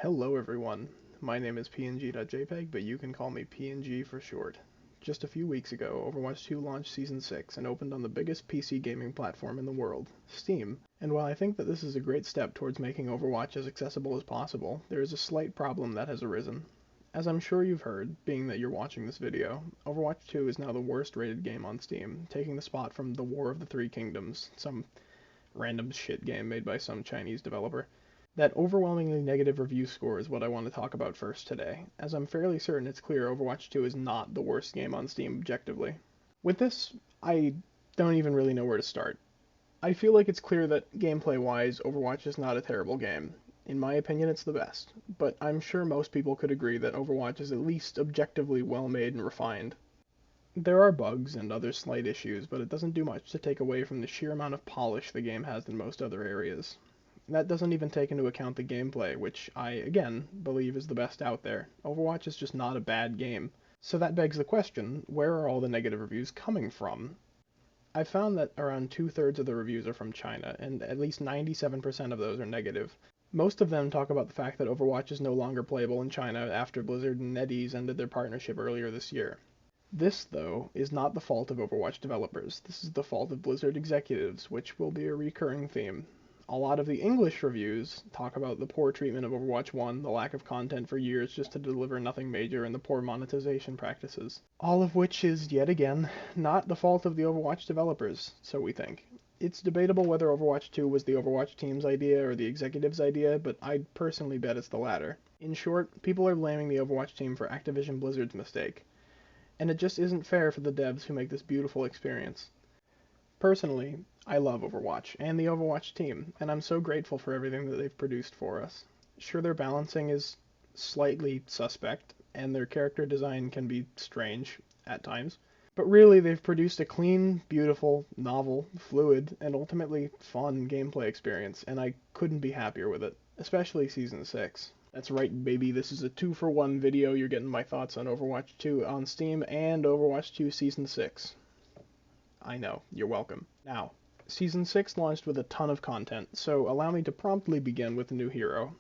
Hello everyone, my name is png.jpg, but you can call me PNG for short. Just a few weeks ago, Overwatch 2 launched Season 6 and opened on the biggest PC gaming platform in the world, Steam. And while I think that this is a great step towards making Overwatch as accessible as possible, there is a slight problem that has arisen. As I'm sure you've heard, being that you're watching this video, Overwatch 2 is now the worst rated game on Steam, taking the spot from The War of the Three Kingdoms, some random shit game made by some Chinese developer. That overwhelmingly negative review score is what I want to talk about first today, as I'm fairly certain it's clear Overwatch 2 is not the worst game on Steam objectively. With this, I don't even really know where to start. I feel like it's clear that gameplay-wise, Overwatch is not a terrible game. In my opinion, it's the best, but I'm sure most people could agree that Overwatch is at least objectively well made and refined. There are bugs and other slight issues, but it doesn't do much to take away from the sheer amount of polish the game has in most other areas. That doesn't even take into account the gameplay, which I, again, believe is the best out there. Overwatch is just not a bad game. So that begs the question, where are all the negative reviews coming from? I've found that around 2/3 of the reviews are from China, and at least 97% of those are negative. Most of them talk about the fact that Overwatch is no longer playable in China after Blizzard and NetEase ended their partnership earlier this year. This, though, is not the fault of Overwatch developers. This is the fault of Blizzard executives, which will be a recurring theme. A lot of the English reviews talk about the poor treatment of Overwatch 1, the lack of content for years just to deliver nothing major, and the poor monetization practices. All of which is, yet again, not the fault of the Overwatch developers, so we think. It's debatable whether Overwatch 2 was the Overwatch team's idea or the executive's idea, but I'd personally bet it's the latter. In short, people are blaming the Overwatch team for Activision Blizzard's mistake. And it just isn't fair for the devs who make this beautiful experience. Personally, I love Overwatch and the Overwatch team, and I'm so grateful for everything that they've produced for us. Sure, their balancing is slightly suspect, and their character design can be strange at times, but really they've produced a clean, beautiful, novel, fluid, and ultimately fun gameplay experience, and I couldn't be happier with it, especially Season 6. That's right, baby, this is a 2-for-1 video. You're getting my thoughts on Overwatch 2 on Steam and Overwatch 2 Season 6. I know, you're welcome. Now, Season 6 launched with a ton of content, so allow me to promptly begin with the new hero.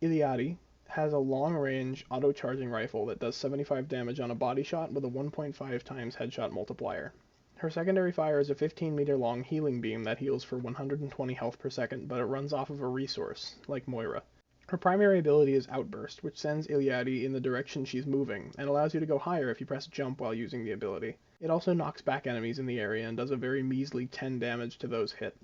Iliadi has a long-range auto-charging rifle that does 75 damage on a body shot with a 1.5 times headshot multiplier. Her secondary fire is a 15-meter long healing beam that heals for 120 health per second, but it runs off of a resource, like Moira. Her primary ability is Outburst, which sends Iliadi in the direction she's moving, and allows you to go higher if you press jump while using the ability. It also knocks back enemies in the area and does a very measly 10 damage to those hit.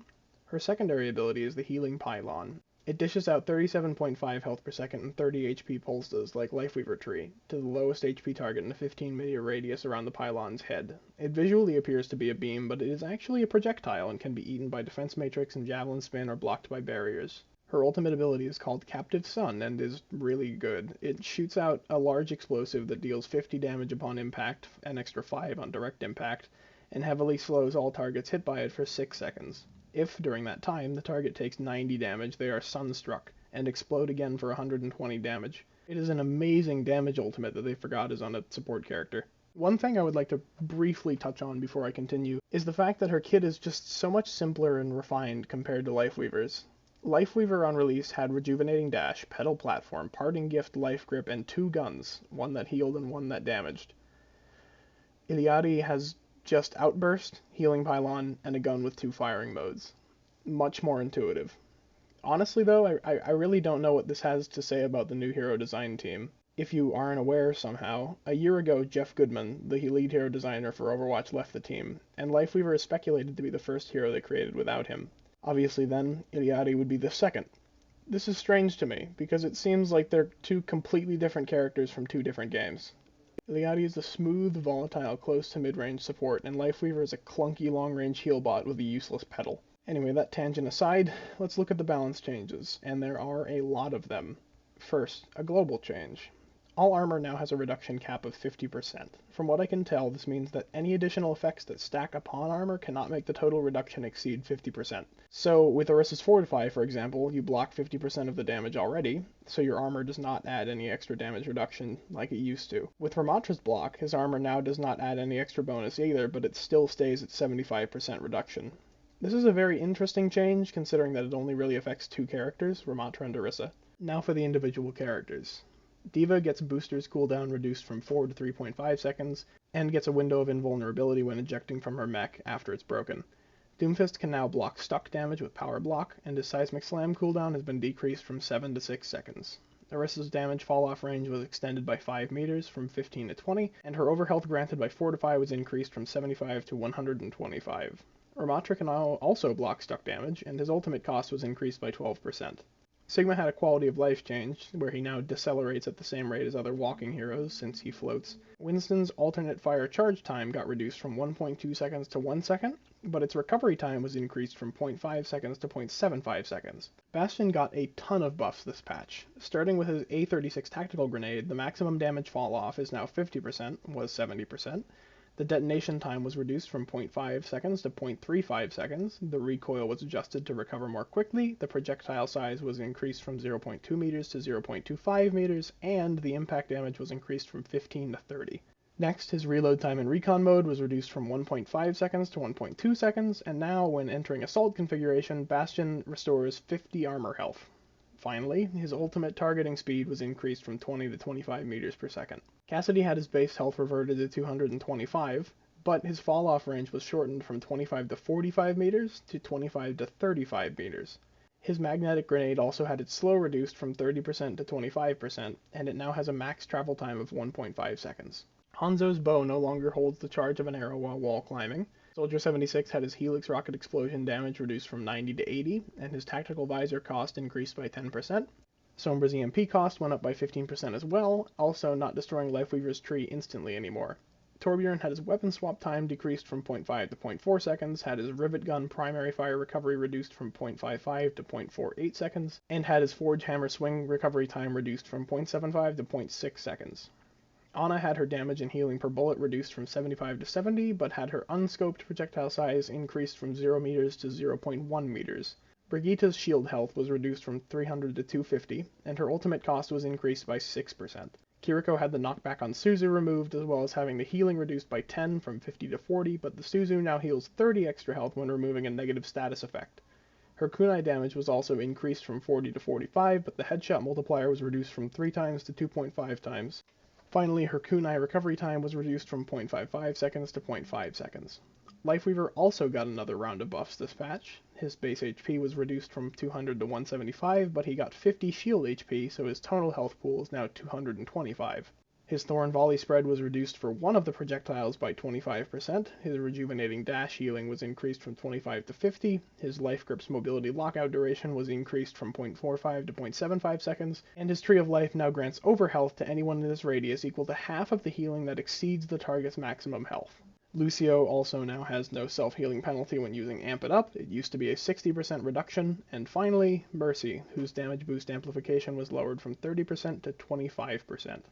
Her secondary ability is the Healing Pylon. It dishes out 37.5 health per second and 30 HP pulses, like Lifeweaver Tree, to the lowest HP target in a 15-meter radius around the pylon's head. It visually appears to be a beam, but it is actually a projectile and can be eaten by Defense Matrix and Javelin Spin or blocked by barriers. Her ultimate ability is called Captive Sun and is really good. It shoots out a large explosive that deals 50 damage upon impact, an extra 5 on direct impact, and heavily slows all targets hit by it for 6 seconds. If, during that time, the target takes 90 damage, they are sunstruck, and explode again for 120 damage. It is an amazing damage ultimate that they forgot is on a support character. One thing I would like to briefly touch on before I continue is the fact that her kit is just so much simpler and refined compared to Lifeweaver's. Lifeweaver on release had Rejuvenating Dash, Pedal Platform, Parting Gift, Life Grip, and 2 guns, one that healed and one that damaged. Iliadi has just Outburst, Healing Pylon, and a gun with 2 firing modes. Much more intuitive. Honestly though, I really don't know what this has to say about the new hero design team. If you aren't aware somehow, a year ago Jeff Goodman, the lead hero designer for Overwatch, left the team, and Lifeweaver is speculated to be the first hero they created without him. Obviously then, Iliadi would be the second. This is strange to me, because it seems like they're 2 completely different characters from 2 different games. Iliadi is a smooth, volatile, close to mid-range support, and Lifeweaver is a clunky long-range heal bot with a useless pedal. Anyway, that tangent aside, let's look at the balance changes, and there are a lot of them. First, a global change. All armor now has a reduction cap of 50%. From what I can tell, this means that any additional effects that stack upon armor cannot make the total reduction exceed 50%. So, with Orisa's Fortify, for example, you block 50% of the damage already, so your armor does not add any extra damage reduction like it used to. With Ramatra's block, his armor now does not add any extra bonus either, but it still stays at 75% reduction. This is a very interesting change, considering that it only really affects 2 characters, Ramatra and Orisa. Now for the individual characters. D.Va gets Booster's cooldown reduced from 4 to 3.5 seconds, and gets a window of invulnerability when ejecting from her mech after it's broken. Doomfist can now block stuck damage with Power Block, and his Seismic Slam cooldown has been decreased from 7 to 6 seconds. Orissa's damage fall-off range was extended by 5 meters from 15 to 20, and her overhealth granted by Fortify was increased from 75 to 125. Ramatra can now also block stuck damage, and his ultimate cost was increased by 12%. Sigma had a quality of life change, where he now decelerates at the same rate as other walking heroes since he floats. Winston's alternate fire charge time got reduced from 1.2 seconds to 1 second, but its recovery time was increased from 0.5 seconds to 0.75 seconds. Bastion got a ton of buffs this patch. Starting with his A36 tactical grenade, the maximum damage fall-off is now 50%, was 70%. The detonation time was reduced from 0.5 seconds to 0.35 seconds, the recoil was adjusted to recover more quickly, the projectile size was increased from 0.2 meters to 0.25 meters, and the impact damage was increased from 15 to 30. Next, his reload time in recon mode was reduced from 1.5 seconds to 1.2 seconds, and now when entering assault configuration, Bastion restores 50 armor health. Finally, his ultimate targeting speed was increased from 20 to 25 meters per second. Cassidy had his base health reverted to 225, but his fall-off range was shortened from 25 to 45 meters to 25 to 35 meters. His magnetic grenade also had its slow reduced from 30% to 25%, and it now has a max travel time of 1.5 seconds. Hanzo's bow no longer holds the charge of an arrow while wall climbing. Soldier 76 had his Helix rocket explosion damage reduced from 90 to 80, and his tactical visor cost increased by 10%. Sombra's EMP cost went up by 15% as well, also not destroying Lifeweaver's tree instantly anymore. Torbjorn had his weapon swap time decreased from 0.5 to 0.4 seconds, had his rivet gun primary fire recovery reduced from 0.55 to 0.48 seconds, and had his forge hammer swing recovery time reduced from 0.75 to 0.6 seconds. Ana had her damage and healing per bullet reduced from 75 to 70, but had her unscoped projectile size increased from 0 meters to 0.1 meters. Brigitte's shield health was reduced from 300 to 250, and her ultimate cost was increased by 6%. Kiriko had the knockback on Suzu removed, as well as having the healing reduced by 10 from 50 to 40, but the Suzu now heals 30 extra health when removing a negative status effect. Her kunai damage was also increased from 40 to 45, but the headshot multiplier was reduced from 3 times to 2.5 times. Finally, her kunai recovery time was reduced from 0.55 seconds to 0.5 seconds. Lifeweaver also got another round of buffs this patch. His base HP was reduced from 200 to 175, but he got 50 shield HP, so his total health pool is now 225. His Thorn Volley spread was reduced for one of the projectiles by 25%, his Rejuvenating Dash healing was increased from 25 to 50, his Life Grip's mobility lockout duration was increased from 0.45 to 0.75 seconds, and his Tree of Life now grants overhealth to anyone in this radius equal to half of the healing that exceeds the target's maximum health. Lucio also now has no self-healing penalty when using Amp It Up, it used to be a 60% reduction, and finally, Mercy, whose damage boost amplification was lowered from 30% to 25%.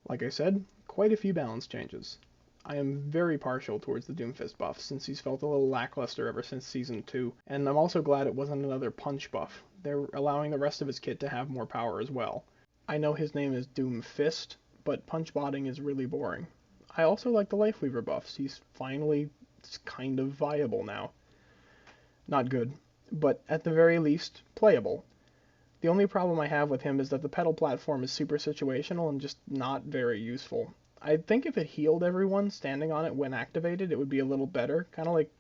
Like I said, quite a few balance changes. I am very partial towards the Doomfist buff, since he's felt a little lackluster ever since Season 2, and I'm also glad it wasn't another punch buff. They're allowing the rest of his kit to have more power as well. I know his name is Doomfist, but punch botting is really boring. I also like the Lifeweaver buffs. He's finally kind of viable now. Not good, but at the very least, playable. The only problem I have with him is that the pedal platform is super situational and just not very useful. I think if it healed everyone standing on it when activated, it would be a little better, kind of like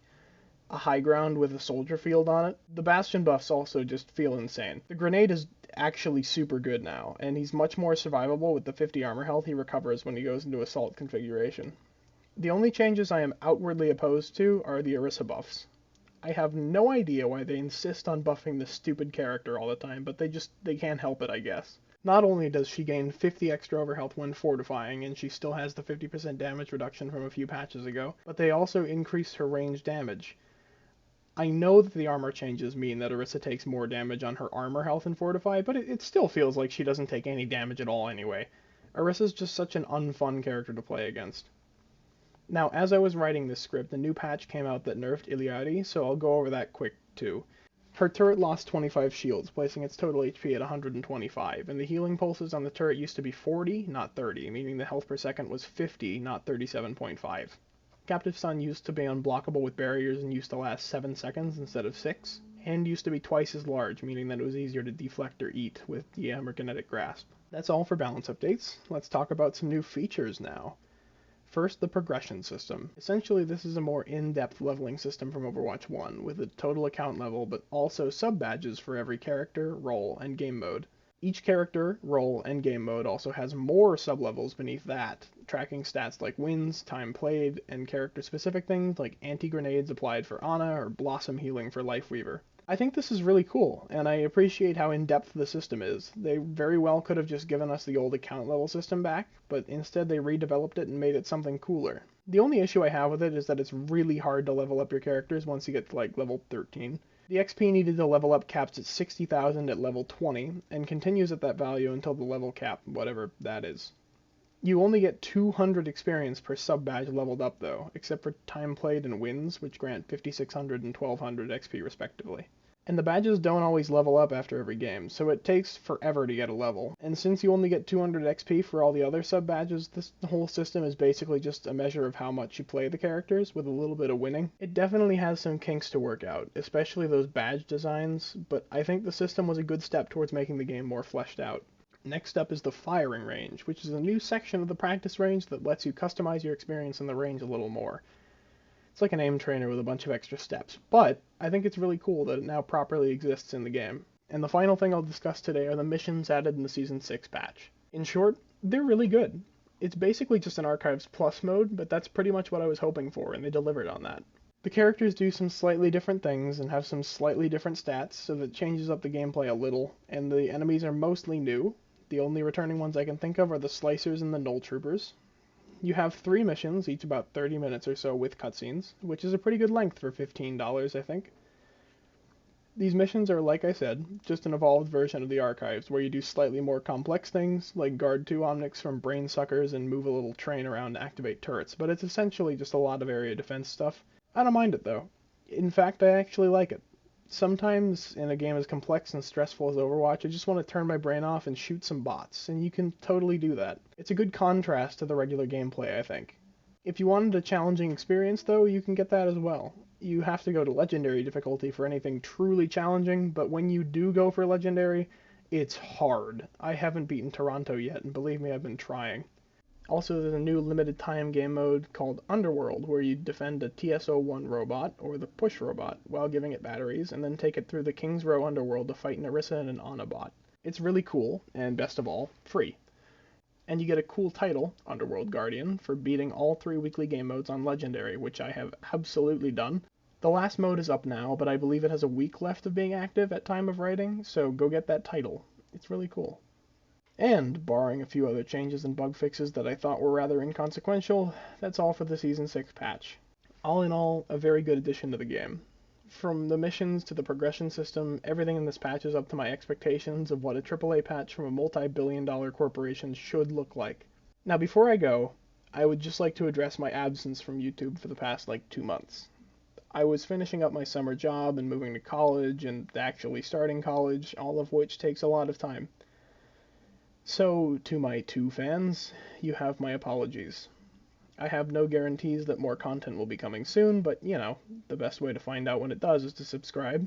a high ground with a soldier field on it. The Bastion buffs also just feel insane. The grenade is actually super good now, and he's much more survivable with the 50 armor health he recovers when he goes into assault configuration. The only changes I am outwardly opposed to are the Orisa buffs. I have no idea why they insist on buffing this stupid character all the time, but they can't help it, I guess. Not only does she gain 50 extra overhealth when fortifying, and she still has the 50% damage reduction from a few patches ago, but they also increase her range damage. I know that the armor changes mean that Orisa takes more damage on her armor health and fortify, but it still feels like she doesn't take any damage at all anyway. Orisa's just such an unfun character to play against. Now, as I was writing this script, a new patch came out that nerfed Iliadi, so I'll go over that quick too. Her turret lost 25 shields, placing its total HP at 125, and the healing pulses on the turret used to be 40, not 30, meaning the health per second was 50, not 37.5. Captive Sun used to be unblockable with barriers and used to last 7 seconds instead of 6. and used to be twice as large, meaning that it was easier to deflect or eat with the Hammerkinetic Grasp. That's all for balance updates. Let's talk about some new features now. First, the progression system. Essentially, this is a more in-depth leveling system from Overwatch 1, with a total account level, but also sub-badges for every character, role, and game mode. Each character, role, and game mode also has more sub-levels beneath that, tracking stats like wins, time played, and character-specific things like anti-grenades applied for Ana or Blossom healing for Lifeweaver. I think this is really cool, and I appreciate how in-depth the system is. They very well could have just given us the old account level system back, but instead they redeveloped it and made it something cooler. The only issue I have with it is that it's really hard to level up your characters once you get to like level 13. The XP needed to level up caps at 60,000 at level 20, and continues at that value until the level cap, whatever that is. You only get 200 experience per sub-badge leveled up though, except for time played and wins, which grant 5600 and 1200 XP respectively. And the badges don't always level up after every game, so it takes forever to get a level. And since you only get 200 XP for all the other sub-badges, this whole system is basically just a measure of how much you play the characters, with a little bit of winning. It definitely has some kinks to work out, especially those badge designs, but I think the system was a good step towards making the game more fleshed out. Next up is the firing range, which is a new section of the practice range that lets you customize your experience in the range a little more. It's like an aim trainer with a bunch of extra steps, but I think it's really cool that it now properly exists in the game. And the final thing I'll discuss today are the missions added in the Season 6 patch. In short, they're really good. It's basically just an Archives Plus mode, but that's pretty much what I was hoping for, and they delivered on that. The characters do some slightly different things and have some slightly different stats, so that changes up the gameplay a little, and the enemies are mostly new. The only returning ones I can think of are the Slicers and the Knoll Troopers. You have 3 missions, each about 30 minutes or so with cutscenes, which is a pretty good length for $15, I think. These missions are, like I said, just an evolved version of the Archives, where you do slightly more complex things, like guard 2 Omnics from brain suckers and move a little train around to activate turrets, but it's essentially just a lot of area defense stuff. I don't mind it though. In fact, I actually like it. Sometimes in a game as complex and stressful as Overwatch, I just want to turn my brain off and shoot some bots, and you can totally do that. It's a good contrast to the regular gameplay, I think. If you wanted a challenging experience though, you can get that as well. You have to go to Legendary difficulty for anything truly challenging, but when you do go for Legendary, it's hard. I haven't beaten Toronto yet, and believe me, I've been trying. Also, there's a new limited time game mode called Underworld, where you defend a TSO-1 robot, or the Push robot, while giving it batteries, and then take it through the King's Row Underworld to fight Narissa and an Ana bot. It's really cool, and best of all, free. And you get a cool title, Underworld Guardian, for beating all 3 weekly game modes on Legendary, which I have absolutely done. The last mode is up now, but I believe it has a week left of being active at time of writing, so go get that title. It's really cool. And, barring a few other changes and bug fixes that I thought were rather inconsequential, that's all for the Season 6 patch. All in all, a very good addition to the game. From the missions to the progression system, everything in this patch is up to my expectations of what a AAA patch from a multi-billion-dollar corporation should look like. Now before I go, I would just like to address my absence from YouTube for the past 2 months. I was finishing up my summer job and moving to college and actually starting college, all of which takes a lot of time. So, to my 2 fans, you have my apologies. I have no guarantees that more content will be coming soon, but, the best way to find out when it does is to subscribe.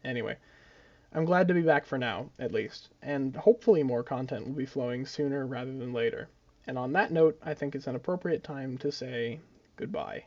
Anyway, I'm glad to be back for now, at least, and hopefully more content will be flowing sooner rather than later. And on that note, I think it's an appropriate time to say goodbye.